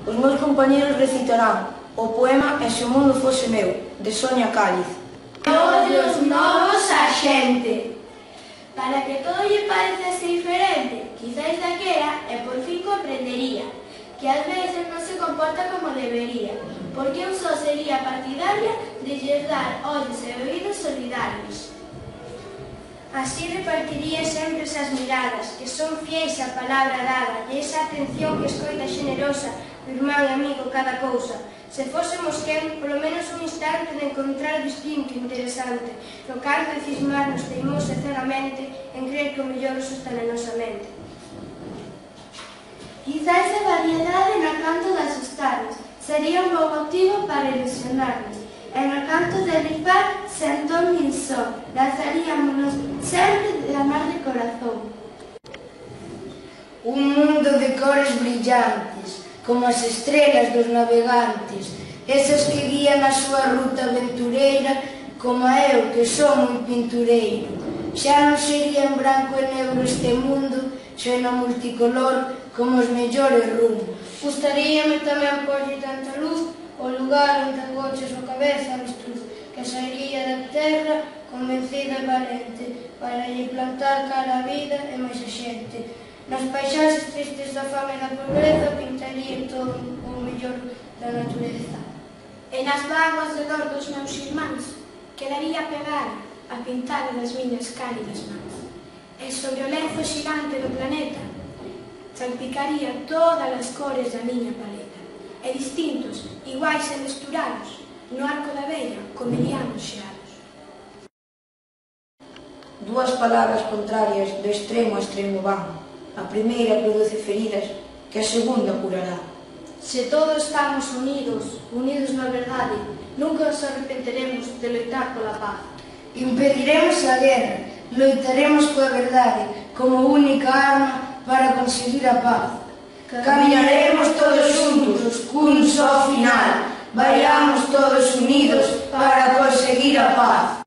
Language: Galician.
Os meus compañeros recitarán o poema E se o mundo fose meu, de Sonia Cáliz. Ollos novos a xente, para que todo lle parecese diferente, quizáis daquela e por fin comprendería que ás veces non se comporta como debería, porque un só sería partidaria de lles dar ollos e oídos solidarios. Así repartiría sempre esas miradas, que son fiéis á palabra dada, e esa atención que escoita xenerosa, o irmán e amigo cada cousa. Se fósemos quen, polo menos un instante de encontrar distinto e interesante, no canto de cismarnos teimosa e cegamente en creer que o mellor os está na nosa mente. Quizás a variedade no canto de asustarnos sería un bo motivo para ilusionarnos, e no canto de rifar, sen ton nin son, lanzaríamonos sempre de amar de corazón. Un mundo de cores brillantes, como as estrelas dos navegantes, esas que guían a súa ruta aventureira, como eu, que son moi pintureiro. Xa non sería en branco e negro este mundo, seno multicolor, como os mellores rumbos. Gustaríame tamén porlle tanta luz o lugar onde agoches a cabeza avestruz, que sairía da terra convencida e valente, para lle plantar cara a vida e máis a xente. Nas paisaxes tristes da fame e da pobreza pintaría todo o mellor da natureza. E nas vaguas de dor dos meus irmáns quedaría pegada a pintada das miñas cálidas mans. E sobre o lenzo xigante do planeta salpicaría todas as cores da miña paleta. E distintos, iguais e mesturados, no arco da vella comeríamos xeados. Dúas palabras contrarias do extremo a extremo van. A primeira produce feridas que a segunda curará. Se todos estamos unidos, unidos na verdade, nunca nos arrepenteremos de loitar pola paz. Impediremos a guerra, loitaremos coa verdade como única arma para conseguir a paz. Caminaremos todos xuntos, cun só final, vaiamos todos unidos para conseguir a paz.